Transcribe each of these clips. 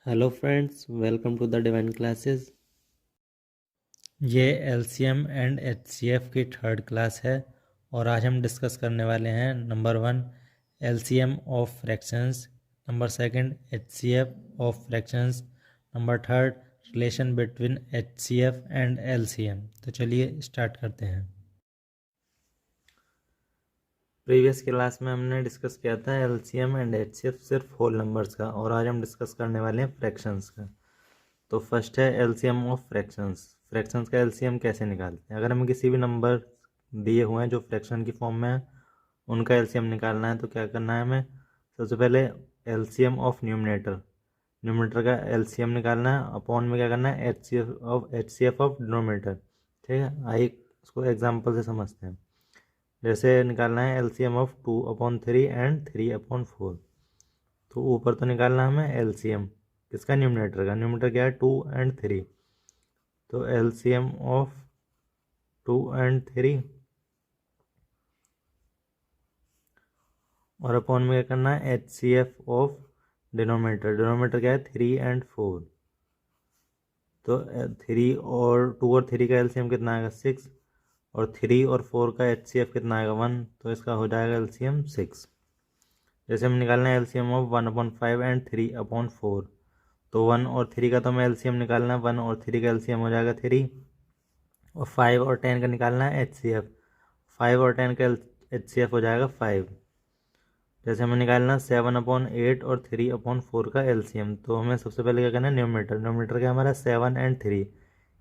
Hello friends, welcome to the Divine Classes. ये LCM and HCF की third class है और आज हम डिस्कस करने वाले हैं number 1 LCM of fractions, number second HCF of fractions, number third relation between HCF and LCM. तो चलिए स्टार्ट करते हैं। प्रीवियस क्लास में हमने डिस्कस किया था एलसीएम एंड एचसीएफ सिर्फ होल नंबर्स का, और आज हम डिस्कस करने वाले हैं फ्रैक्शंस का। तो फर्स्ट है एलसीएम ऑफ फ्रैक्शंस। फ्रैक्शंस का एलसीएम कैसे निकालते हैं? अगर हमें किसी भी नंबर दिए हुए हैं जो फ्रैक्शन की फॉर्म में है, उनका एलसीएम निकालना है तो क्या करना है हमें? सबसे पहले एलसीएम ऑफ न्यूमरेटर का एलसीएम निकालना है। अपॉन में क्या करना है? HCF of denominator. ठीक है, आइए इसको एग्जाम्पल से समझते हैं। जैसे निकालना है एलसीएम ऑफ 2/3 एंड 3/4। तो ऊपर तो निकालना है हमें एलसीएम किसका? न्यूमरेटर का। न्यूमरेटर क्या है? 2 एंड 3। तो एलसीएम ऑफ 2 एंड 3 और अपॉन में क्या करना है? HCF of denominator. डिनोमिनेटर क्या है? 3 एंड 4। तो 3 और 2 और 3 का एलसीएम कितना आएगा? 6। और 3 और 4 का एचसीएफ कितना आएगा? 1। तो इसका हो जाएगा एलसीएम 6। जैसे हम निकालना है एलसीएम ऑफ 1/5 एंड 3/4। तो 1 और 3 का तो हमें एलसीएम निकालना है। 1 और 3 का एलसीएम हो जाएगा 3। और 5 और 10 का निकालना है एचसीएफ। 5 और 10 का एचसीएफ हो जाएगा 5। जैसे हमें निकालना 7/8 और 3/4 का एलसीएम। तो हमें सबसे पहले क्या करना है? न्यूमरेटर क्या हमारा? 7 और 3।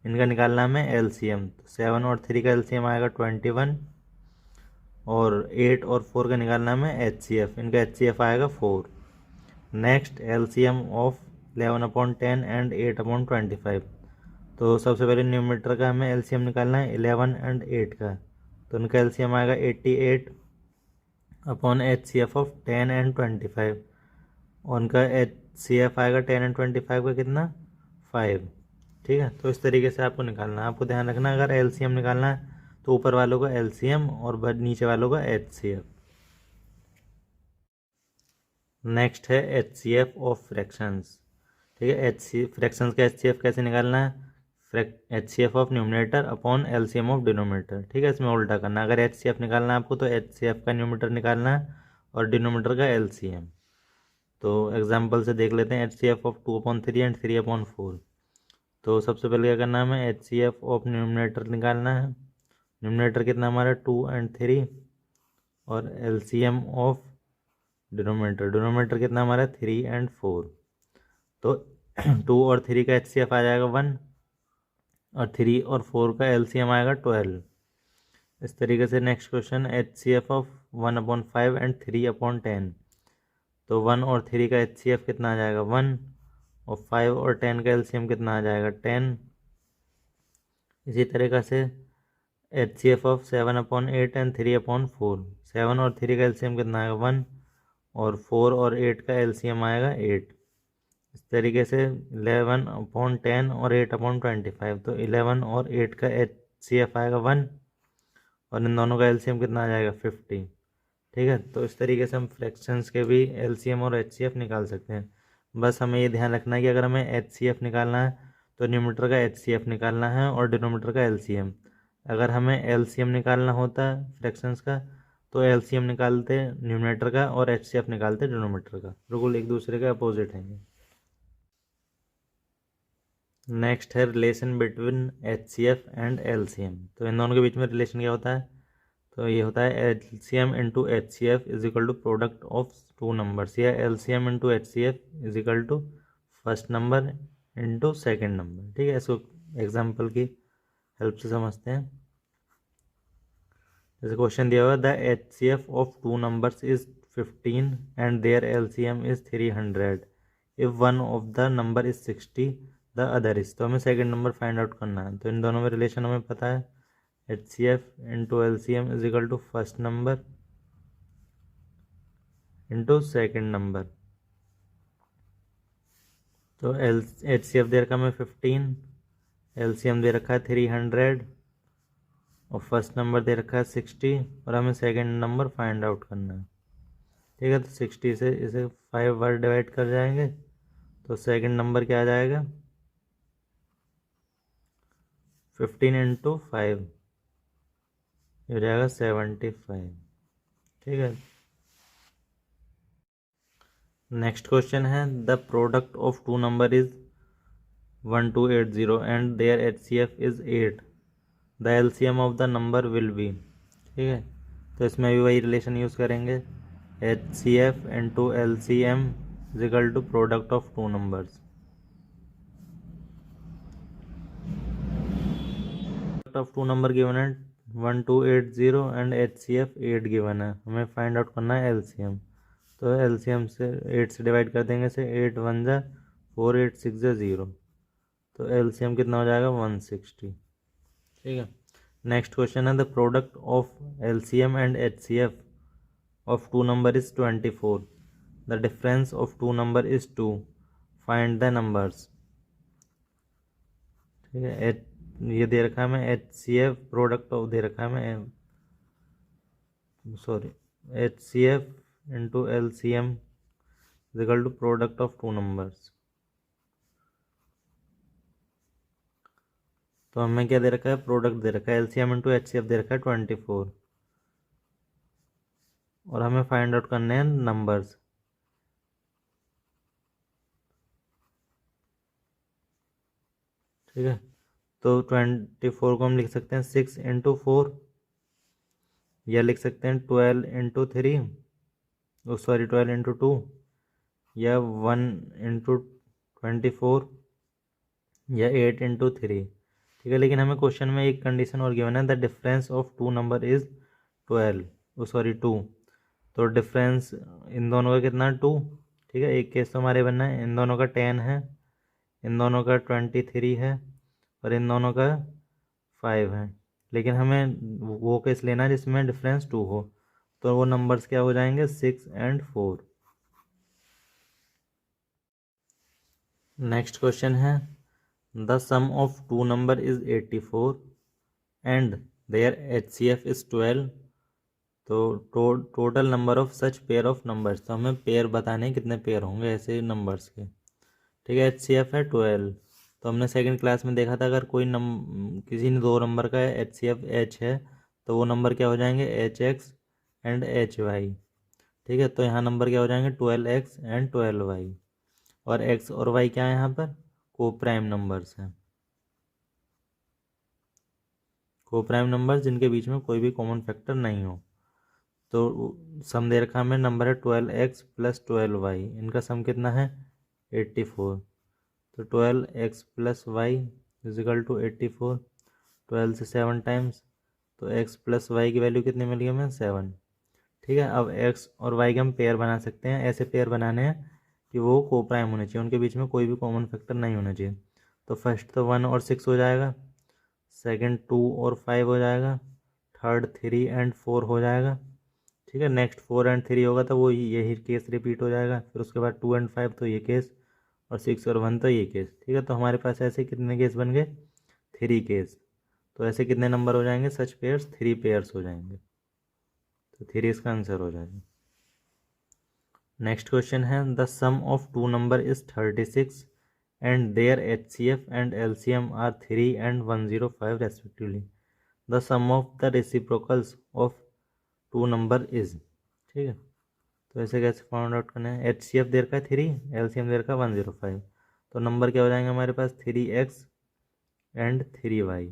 इनका निकालना है हमें एलसीएम। तो 7 और 3 का एलसीएम आएगा 21। और 8 और 4 का निकालना है हमें एचसीएफ। इनका एचसीएफ आएगा 4। Next LCM of 11/10 and 8/25। तो सबसे पहले न्यूमरेटर का हमें एलसीएम निकालना है 11 एंड 8 का। तो उनका एलसीएम आएगा 88 अपॉन एचसीएफ ऑफ 10 एंड 25। और उनका एचसीएफ आएगा 10 एंड 25 का कितना? 5। ठीक है, तो इस तरीके से आपको निकालना है। आपको ध्यान रखना अगर एलसीएम निकालना है तो ऊपर वालों का एलसीएम और नीचे वालों का एचसीएफ। नेक्स्ट है एचसीएफ ऑफ फ्रैक्शंस। ठीक है, फ्रैक्शंस का एचसीएफ कैसे निकालना है? HCF of numerator upon LCM of denominator. ठीक है, इसमें उल्टा करना है। अगर एचसीएफ निकालना है आपको तो एचसीएफ का न्यूमरेटर निकालना है और डिनोमिनेटर का एलसीएम। तो एग्जांपल से देख लेते हैं। HCF of 2/3 and 3/4। तो सबसे पहले क्या करना है हमें? एचसीएफ ऑफ न्यूमरेटर निकालना है। न्यूमरेटर कितना हमारा? 2 एंड 3। और एलसीएम ऑफ डिनोमिनेटर कितना हमारा? 3 एंड 4। तो 2 और 3 का एचसीएफ आ जाएगा 1। और 3 और 4 का एलसीएम आएगा 12। इस तरीके से next question HCF of 1/5 and 3/10। तो 1 और 3 का एचसीएफ कितना आ जाएगा? 1। और 5 और 10 का एलसीएम कितना आ जाएगा? 10। इसी तरीके से एचसीएफ ऑफ 7/8 एंड 3/4। 7 और 3 का एलसीएम कितना आएगा? 1। और 4 और 8 का एलसीएम आएगा 8। इस तरीके से 11/10 और 8/25। तो 11 और 8 का एचसीएफ आएगा 1। और इन दोनों का एलसीएम कितना आ जाएगा? 50। ठीक है, तो इस तरीके से हम फ्रैक्शंस के भी एलसीएम और एचसीएफ निकाल सकते हैं। बस हमें ये ध्यान रखना है कि अगर हमें एचसीएफ निकालना है तो न्यूमरेटर का एचसीएफ निकालना है और डिनोमिनेटर का एलसीएम। अगर हमें एलसीएम निकालना होता है फ्रैक्शंस का तो एलसीएम निकालते न्यूमरेटर का और एचसीएफ निकालते डिनोमिनेटर का। बिल्कुल एक दूसरे के अपोजिट हैं ये। नेक्स्ट है relation between HCF and LCM. तो इन दोनों के बीच में रिलेशन क्या होता है? तो ये होता है LCM into HCF is equal to product of two numbers, या LCM into HCF is equal to first number into second number. ठीक है, इसको एग्जाम्पल की हेल्प से समझते हैं। जैसे क्वेश्चन दिया हुआ है, the HCF of two numbers is 15 and their LCM is 300 if one of the number is 60 the other is. तो हमें सेकेंड नंबर फाइंड आउट करना है। तो इन दोनों में रिलेशन हमें पता है, HCF into LCM is equal to first number into second number. तो एचसीएफ दे रखा हमें 15, एलसीएम दे रखा है 300 और फर्स्ट नंबर दे रखा है 60 और हमें सेकेंड नंबर फाइंड आउट करना है। ठीक है, तो 60 से इसे 5 बार डिवाइड कर जाएंगे तो सेकंड नंबर क्या आ जाएगा 15 इंटू 5 हो जाएगा 75। ठीक है। नेक्स्ट क्वेश्चन है the product of two number is 1280 and their HCF is 8, the LCM of the number will be. ठीक है, तो इसमें भी वही रिलेशन यूज़ करेंगे, HCF into LCM is equal to product of two numbers. Of two number given है 1280 and HCF 8 given है, हमें फाइंड आउट करना है LCM। तो LCM से 8 से डिवाइड कर देंगे, से 8 1 जा 4, 8 6 जा 0, तो LCM कितना हो जाएगा 160। ठीक है। नेक्स्ट क्वेश्चन है the product of LCM and HCF of two number is 24, the difference of two number is 2, find the numbers. ठीक है, ये दे रखा है हमें HCF प्रोडक्ट ऑफ दे रखा है हमें, sorry, HCF into LCM is equal to product of two numbers. तो हमें क्या दे रखा है, प्रोडक्ट दे रखा है, LCM इंटू HCF दे रखा है 24, और हमें फाइंड आउट करने हैं नंबर्स। ठीक है, तो 24 को हम लिख सकते हैं 6 इंटू 4, या लिख सकते हैं 12 इंटू 3, सॉरी 12 इंटू 2, या 1 इंटू 24, या 8 इंटू 3। ठीक है, लेकिन हमें क्वेश्चन में एक कंडीशन और गिवन है, the difference of two number is 12, sorry 2, तो डिफरेंस इन दोनों का कितना 2। ठीक है, एक केस तो हमारे बनना है, इन दोनों का 10 है, इन दोनों का 23 है, और इन दोनों का 5 है, लेकिन हमें वो केस लेना है जिसमें डिफरेंस 2 हो, तो वो नंबर्स क्या हो जाएंगे 6 एंड 4। नेक्स्ट क्वेश्चन है the sum of two number is 84 and their HCF is 12, तो total number of such pair of numbers, तो हमें पेयर बताने कितने पेयर होंगे ऐसे नंबर्स के। ठीक है, HCF है 12, तो हमने सेकंड क्लास में देखा था अगर कोई किसी ने दो नंबर का HCF H है, तो वो नंबर क्या हो जाएंगे HX एंड HY। ठीक है, तो यहाँ नंबर क्या हो जाएंगे 12X एंड 12Y, और X और Y क्या है यहाँ पर को प्राइम नंबर्स हैं, को प्राइम नंबर्स जिनके बीच में कोई भी कॉमन फैक्टर नहीं हो। तो सम दे रखा हमें नंबर है 12x प्लस 12y, इनका सम कितना है 84, तो 12x plus Y is equal to 84, 12 से 7 टाइम्स, तो x प्लस वाई की वैल्यू कितनी मिली हमें 7। ठीक है, अब x और y के हम पेयर बना सकते हैं, ऐसे पेयर बनाने हैं कि वो को प्राइम होने चाहिए, उनके बीच में कोई भी कॉमन फैक्टर नहीं होना चाहिए। तो फर्स्ट तो 1 और 6 हो जाएगा, सेकंड 2 और 5 हो जाएगा, थर्ड 3 एंड 4 हो जाएगा। ठीक है, नेक्स्ट 4 एंड 3 होगा तो वो यही केस रिपीट हो जाएगा, फिर उसके बाद 2 एंड 5 तो ये केस, और 6 और 1 तो ये केस। ठीक है, तो हमारे पास ऐसे कितने केस बन गए 3 केस, तो ऐसे कितने नंबर हो जाएंगे सच पेयर्स 3 पेयर्स हो जाएंगे, तो 3 इसका आंसर हो जाएगा। नेक्स्ट क्वेश्चन है the sum of two number is 36 and their HCF and LCM are 3 and 105 respectively, the sum of the reciprocals of two number is. ठीक है, तो ऐसे कैसे फाउंड आउट करना है, HCF दे रखा है 3, LCM दे रखा है 105, तो नंबर क्या हो जाएंगे हमारे पास 3x एंड 3y।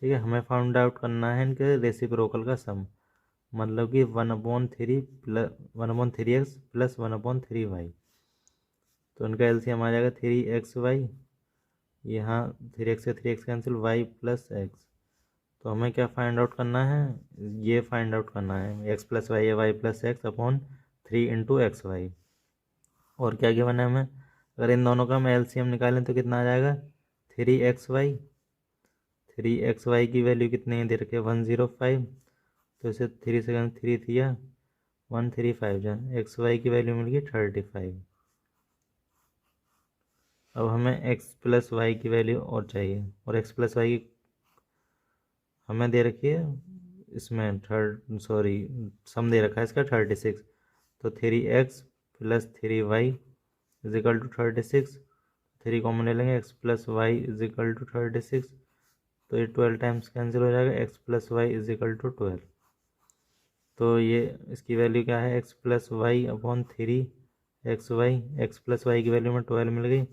ठीक है, हमें फाउंड आउट करना है इनके रेसिप्रोकल का सम, मतलब कि 1/3 प्लस 1/3x प्लस 1/3y, तो इनका LCM आ जाएगा 3xy, यहाँ 3x से 3x cancel, y plus x, तो हमें क्या फाइंड आउट करना है, ये फाइंड आउट करना है x प्लस वाई या y plus X upon 3 into X Y. और क्या गिवन है हमें, अगर इन दोनों का हम LCM निकालें तो कितना आ जाएगा 3xy, 3xy की वैल्यू कितनी है दे रखे 105, तो इसे 3 से 3 दिया 135 जान, xy की वैल्यू मिल गई 35। अब हमें x प्लस वाई की वैल्यू और चाहिए, और x प्लस वाई की हमें दे रखी है इसमें सम दे रखा है इसका 36, तो 3x plus 3y is equal to 36, 3 common ले लेंगे, x plus Y is equal to 36, तो ये 12 टाइम्स कैंसिल हो जाएगा, x plus Y is equal to 12। तो ये इसकी वैल्यू क्या है, x plus Y upon 3 X Y, X plus Y की वैल्यू में 12 मिल गई,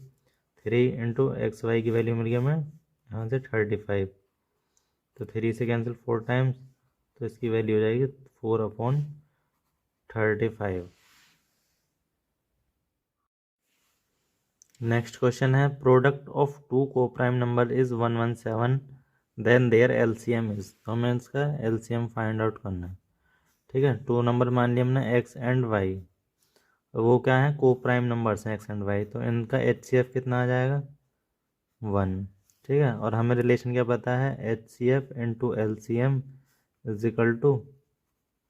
3 इंटू एक्स वाई की वैल्यू मिल गया मैं यहाँ से 35, तो 3 से कैंसिल 4 टाइम्स, तो इसकी वैल्यू हो जाएगी 4/35। नेक्स्ट क्वेश्चन है, product of two coprime number is 117, then their LCM is. तो हमें इसका एलसीएम फाइंड आउट करना है। ठीक है, टू नंबर मान लिया हमने एक्स एंड वाई, वो क्या है, को प्राइम नंबर्स हैं एक्स एंड वाई, तो इनका HCF कितना आ जाएगा 1। ठीक है, और हमें रिलेशन क्या पता है, HCF into LCM is equal to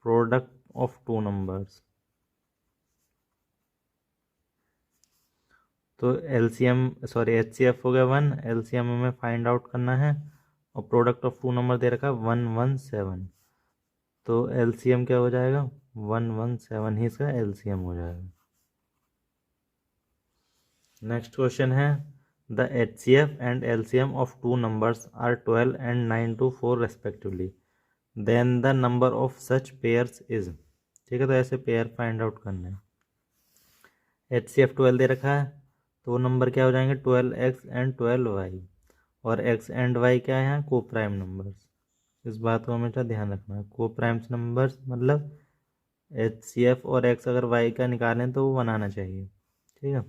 product of two numbers. तो HCF हो गया 1, LCM हमें फाइंड आउट करना है, और प्रोडक्ट ऑफ टू नंबर दे रखा है 117, तो LCM क्या हो जाएगा 117 ही इसका LCM हो जाएगा। नेक्स्ट क्वेश्चन है, the HCF and LCM of two numbers are 12 and 924 respectively, then the number of such pairs is. ठीक है, तो ऐसे पेयर फाइंड आउट करना है। HCF 12 दे रखा है, तो वो नंबर क्या हो जाएंगे 12x एंड 12y, और x एंड y क्या है यहाँ को प्राइम नंबर्स। इस बात को हमेशा ध्यान रखना है, को प्राइम नंबर्स मतलब HCF और x अगर y का निकालें तो वो बनाना चाहिए। ठीक है,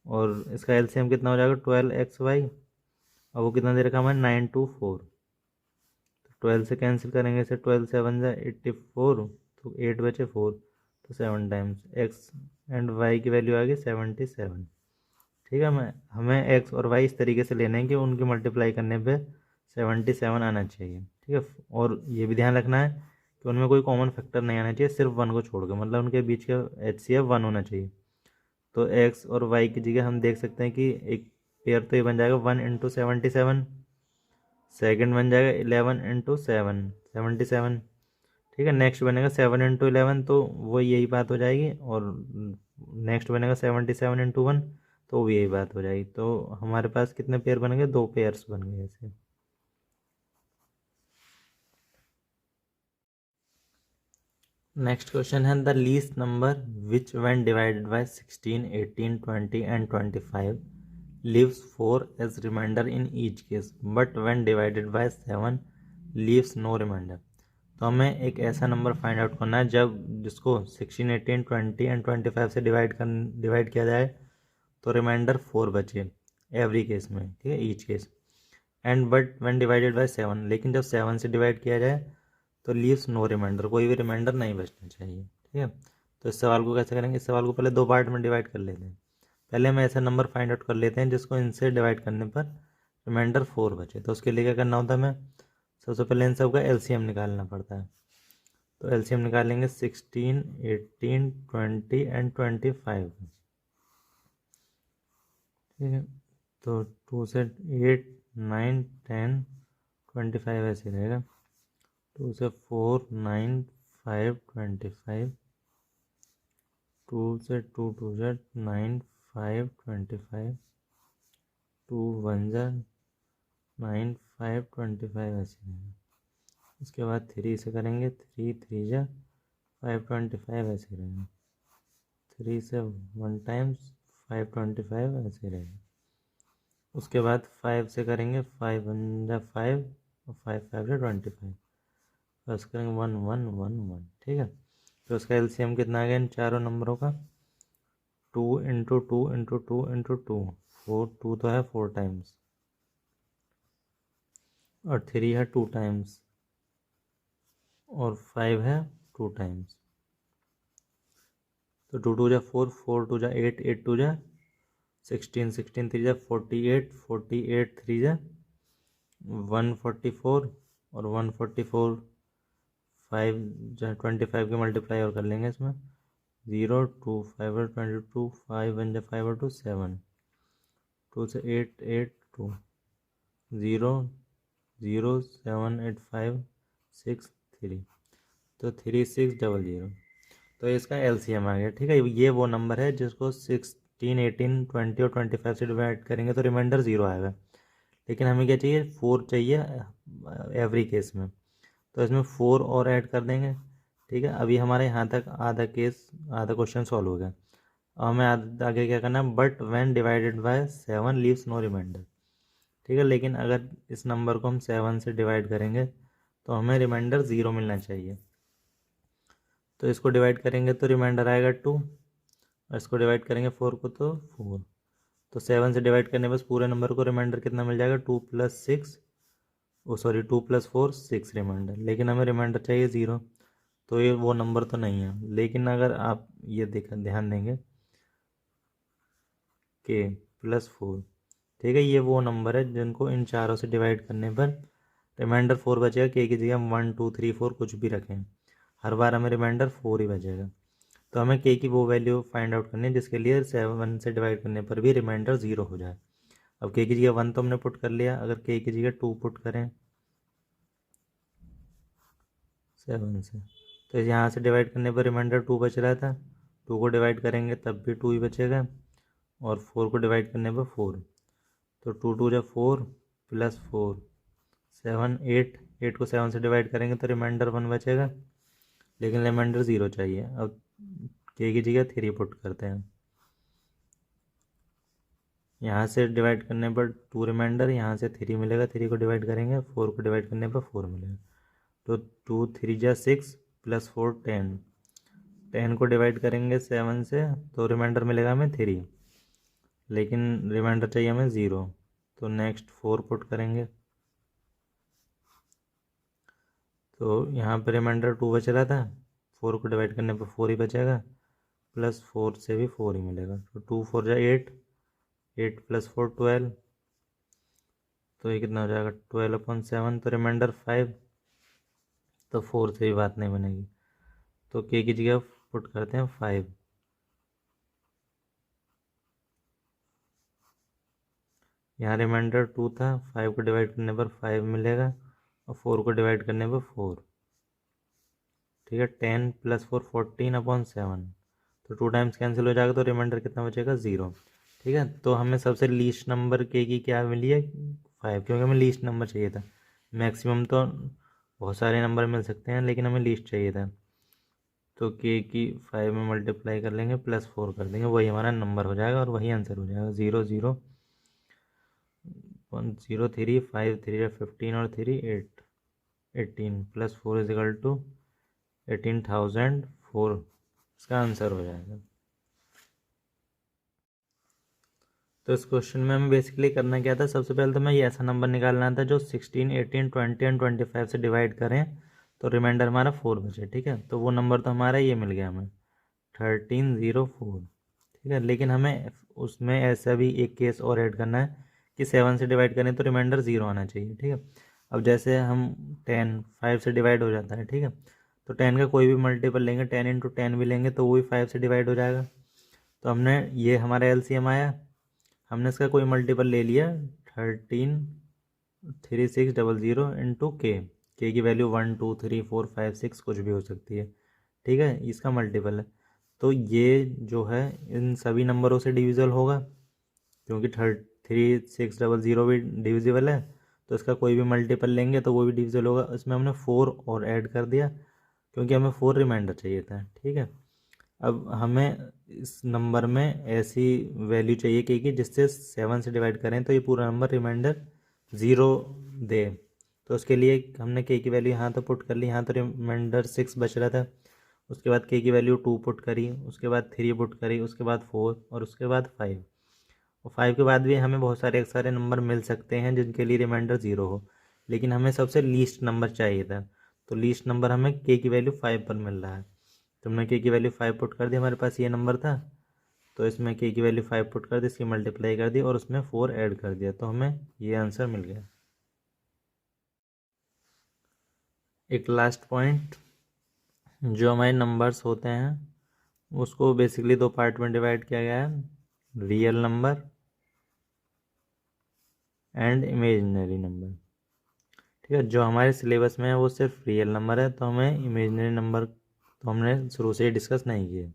और इसका LCM कितना हो जाएगा 12xy, और वो कितना दे रखा है हमें 924, तो 12 से कैंसिल करेंगे इसे, 12 7 जा 84, तो 8 बचे 4, तो 7 टाइम्स x एंड y की वैल्यू आ गई 77। ठीक है, हमें एक्स और वाई इस तरीके से लेने हैं कि उनकी मल्टीप्लाई करने पे 77 आना चाहिए। ठीक है, और ये भी ध्यान रखना है कि उनमें कोई कॉमन फैक्टर नहीं आना चाहिए, सिर्फ 1 को छोड़ के, मतलब उनके बीच का HCF 1 होना चाहिए। तो एक्स और वाई की जगह हम देख सकते हैं कि एक पेयर तो ये बन जाएगा 1 इंटू 77, सेकेंड बन जाएगा 11 इंटू 77। ठीक है, नेक्स्ट बनेगा 7 इंटू 11, तो वो यही बात हो जाएगी, और नेक्स्ट बनेगा 77 इंटू 1, तो वो यही बात हो जाएगी। तो हमारे पास कितने पेयर बन गए, 2 पेयर्स बन गए ऐसे। नेक्स्ट क्वेश्चन है, the least number which when divided bye 16, 18, 20 and 25 leaves 4 as remainder in each case, but when divided by 7 leaves no remainder। तो हमें एक ऐसा नंबर फाइंड आउट करना है जब जिसको 16, 18, 20 एंड 25 से डिवाइड किया जाए तो रिमाइंडर 4 बचे एवरी केस में। ठीक है, each case, and but when divided by 7, लेकिन जब 7 से डिवाइड किया जाए तो लीव्स नो रिमाइंडर, कोई भी रिमाइंडर नहीं बचना चाहिए। ठीक है, तो इस सवाल को कैसे करेंगे, इस सवाल को पहले 2 पार्ट में डिवाइड कर लेते हैं। पहले हम ऐसा नंबर फाइंड आउट कर लेते हैं जिसको इनसे डिवाइड करने पर रिमाइंडर 4 बचे। तो उसके लिए क्या करना होता है, हमें सबसे पहले इन सब का LCM निकालना पड़ता है। तो LCM निकालेंगे 16, 18, 20 एंड 25। ठीक है, तो 2 से 8, 9, 10, 25 ऐसे रहेगा, 2 से 4, 9, 5, 25, 2 से 2, 2 से 9, 5, 25, 2 1 जा 9, 5, 25 ऐसे रहेगा। उसके बाद 3 से करेंगे, 3 3 जा 5, 25 ऐसे रहेगा। 3 से 1 टाइम्स 5, 25 ऐसे रहेगा। उसके बाद 5 से करेंगे, 5 1 जा 5, और 5 5 जा 25, बस करेंगे 1 1 1 1। ठीक है, तो उसका LCM कितना आ गया इन चारों नंबरों का, 2 इंटू 2 इंटू 2 इंटू 2, 4, 2 तो है 4 टाइम्स, और 3 है 2 टाइम्स, और 5 है 2 टाइम्स। तो 2 2 जा 4, 4 2 जा 8, 8 2 जा 16, 16 3 जा 48, 48 3 जा 144, और 144 5 जा 25 के मल्टीप्लाई और कर लेंगे इसमें, 0 2 5 और 22, 5 1 जा 5 और 2 7, 2 से 8 8 2, 0 0 7 8 5 6 3, तो 3600। तो इसका LCM आ गया। ठीक है, ये वो नंबर है जिसको 16, 18, 20 और 25 से डिवाइड करेंगे तो रिमाइंडर 0 आएगा। लेकिन हमें क्या चाहिए, 4 चाहिए एवरी केस में। तो इसमें 4 और ऐड कर देंगे। ठीक है, अभी हमारे यहाँ तक आधा क्वेश्चन सॉल्व हो गया। अब हमें आगे क्या करना है, but when divided by 7 leaves no reminder. ठीक है, लेकिन अगर इस नंबर को हम 7 से डिवाइड करेंगे तो हमें रिमाइंडर 0 मिलना चाहिए। तो इसको डिवाइड करेंगे तो रिमाइंडर आएगा 2, और इसको डिवाइड करेंगे 4 को तो 4। तो 7 से डिवाइड करने बस पूरे नंबर को रिमाइंडर कितना मिल जाएगा, 2 + 6, 2 + 4 6 रिमाइंडर। लेकिन हमें रिमाइंडर चाहिए 0, तो ये वो नंबर तो नहीं है। लेकिन अगर आप ये ध्यान देंगे k + 4, ठीक है, ये वो नंबर है जिनको इन चारों से डिवाइड करने पर रिमाइंडर 4 बचेगा। k की जगह 1 2 3 4 कुछ भी रखें, हर बार हमें रिमाइंडर 4 ही बचेगा। तो हमें k की वो वैल्यू फाइंड आउट करनी है जिसके लिए 7 से डिवाइड करने पर भी रिमाइंडर 0 हो जाए। अब k की जगह 1 तो हमने पुट कर लिया, अगर k की जगह 2 पुट करें 7 से, तो यहाँ से डिवाइड करने पर रिमाइंडर 2 बच रहा था। 2 को डिवाइड करेंगे तब भी 2 ही बचेगा, और 4 को डिवाइड करने पर 4। तो 2 2 = 4 + 4 7 8। 8 को 7 से डिवाइड करेंगे तो रिमाइंडर 1 बचेगा, लेकिन रिमाइंडर 0 चाहिए। अब k की जगह 3 पुट करते हैं। यहाँ से डिवाइड करने पर 2 रिमाइंडर, यहाँ से 3 मिलेगा। 3 को डिवाइड करेंगे, 4 को डिवाइड करने पर 4 मिलेगा। तो 2 3 = 6 + 4 10। 10 को डिवाइड करेंगे 7 से तो रिमाइंडर मिलेगा हमें 3, लेकिन रिमाइंडर चाहिए हमें 0। तो नेक्स्ट 4 पुट करेंगे, तो यहाँ पर रिमाइंडर 2 बच रहा था। 4 को डिवाइड करने पर 4 ही बचेगा, +4 से भी 4 ही मिलेगा। तो 2 4 = 8, 8 + 4 12। तो ये कितना हो जाएगा, 12/7। तो रिमाइंडर 5, तो 4 से भी बात नहीं बनेगी। तो k की जगह पुट करते हैं 5। यहाँ रिमाइंडर 2 था, 5 को डिवाइड करने पर 5 मिलेगा, और 4 को डिवाइड करने पर 4। ठीक है, 10 + 4 14/7। तो 2 टाइम्स कैंसिल हो जाएगा, तो रिमाइंडर कितना बचेगा, 0। ठीक है, तो हमें सबसे लीस्ट नंबर k की क्या मिली है, 5, क्योंकि हमें लीस्ट नंबर चाहिए था। मैक्सिमम तो बहुत सारे नंबर मिल सकते हैं, लेकिन हमें लीस्ट चाहिए था। तो k की 5 में मल्टीप्लाई कर लेंगे, +4 कर देंगे, वही हमारा नंबर हो जाएगा और वही आंसर हो जाएगा। 0 0 1 0 3 5 3 15 और 3 8 18 + 4 = 18,004 इसका आंसर हो जाएगा। तो इस क्वेश्चन में हमें बेसिकली करना क्या था, सबसे पहले तो मैं ये ऐसा नंबर निकालना था जो 16 18 20 एंड 25 से डिवाइड करें तो रिमाइंडर हमारा 4 बचे। ठीक है, तो वो नंबर तो हमारा ये मिल गया हमें 1304। ठीक है, लेकिन हमें उसमें ऐसा भी एक केस और ऐड करना है कि 7 से डिवाइड करें तो रिमाइंडर 0 आना चाहिए। ठीक है, अब जैसे हम 10 5 से डिवाइड हो जाता है। ठीक है, तो 10 का कोई भी मल्टीपल लेंगे, 10 × 10 भी लेंगे तो वो भी 5 से डिवाइड हो जाएगा। तो हमने ये हमारा LCM आया, हमने इसका कोई मल्टीपल ले लिया 133600 इंटू के की वैल्यू 1 2 3 4 5 6 कुछ भी हो सकती है। ठीक है, इसका मल्टीपल है। तो ये जो है इन सभी नंबरों से डिविजल होगा, क्योंकि 3600 भी डिविजिबल है, तो इसका कोई भी मल्टीपल लेंगे तो वो भी डिविजल होगा। इसमें हमने 4 और ऐड कर दिया क्योंकि हमें 4 रिमाइंडर चाहिए था। ठीक है, अब हमें इस नंबर में ऐसी वैल्यू चाहिए कि जिससे 7 से डिवाइड करें तो ये पूरा नंबर रिमाइंडर 0 दे। तो उसके लिए हमने k की वैल्यू यहाँ तो पुट कर ली, यहाँ तो रिमाइंडर 6 बच रहा था। उसके बाद k की वैल्यू 2 पुट करी, उसके बाद 3 पुट करी, उसके बाद 4 और उसके बाद 5। और 5 के बाद भी हमें बहुत सारे नंबर मिल सकते हैं जिनके लिए रिमाइंडर 0 हो, लेकिन हमें सबसे लीस्ट नंबर चाहिए था। तो लीस्ट नंबर हमें k की वैल्यू 5 पर मिल रहा है, तो हमने k की वैल्यू 5 पुट कर दी, हमारे पास ये नंबर था। तो इसमें k की वैल्यू 5 पुट कर दी, इसकी मल्टीप्लाई कर दी और उसमें 4 ऐड कर दिया, तो हमें ये आंसर मिल गया। एक लास्ट पॉइंट, जो हमारे नंबर्स होते हैं उसको बेसिकली 2 पार्ट में डिवाइड किया गया है, real number and imaginary number. ठीक है, जो हमारे सिलेबस में है वो सिर्फ रियल नंबर है, तो हमें इमेजिनरी नंबर तो हमने शुरू से ही डिस्कस नहीं किए।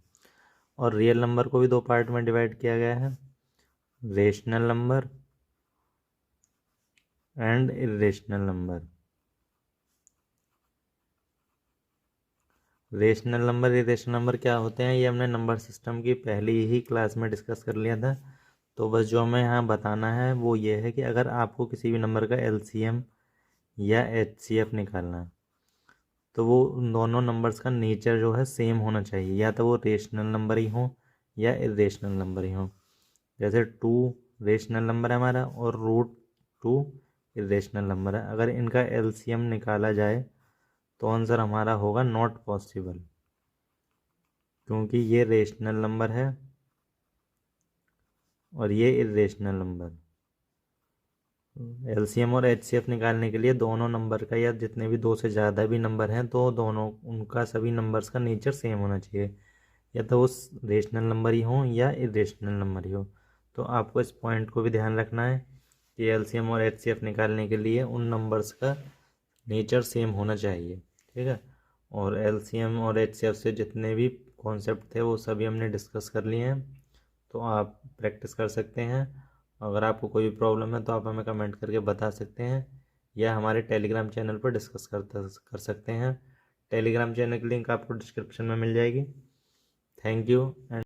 और रियल नंबर को भी दो पार्ट में डिवाइड किया गया है, rational number and irrational number. Rational number irrational number क्या होते हैं, ये हमने नंबर सिस्टम की पहली ही क्लास में डिस्कस कर लिया था। तो बस जो हमें यहाँ बताना है वो ये है कि अगर आपको किसी भी नंबर का एलसीएम या एचसीएफ निकालना है तो वो उन दोनों नंबर्स का नेचर जो है सेम होना चाहिए, या तो वो रेशनल नंबर ही हो या इरेशनल नंबर ही हो। जैसे 2 रेशनल नंबर है हमारा और √2 इरेशनल नंबर है। अगर इनका एलसीएम निकाला जाए तो आंसर हमारा होगा नॉट पॉसिबल, क्योंकि ये रेशनल नंबर है और ये इरेशनल नंबर। एलसीएम और एचसीएफ निकालने के लिए दोनों नंबर का या जितने भी दो से ज़्यादा भी नंबर हैं तो दोनों उनका सभी नंबर्स का नेचर सेम होना चाहिए, या तो वो रेशनल नंबर ही हो या इरेशनल नंबर ही हो। तो आपको इस पॉइंट को भी ध्यान रखना है कि एलसीएम और एचसीएफ निकालने के लिए उन नंबर्स का नेचर सेम होना चाहिए, ठीक है। और एलसीएम और एचसीएफ से जितने भी कॉन्सेप्ट थे वो सभी हमने डिस्कस कर लिए हैं, तो आप प्रैक्टिस कर सकते हैं। अगर आपको कोई भी प्रॉब्लम है तो आप हमें कमेंट करके बता सकते हैं, या हमारे टेलीग्राम चैनल पर डिस्कस कर सकते हैं। टेलीग्राम चैनल की लिंक आपको डिस्क्रिप्शन में मिल जाएगी। Thank you and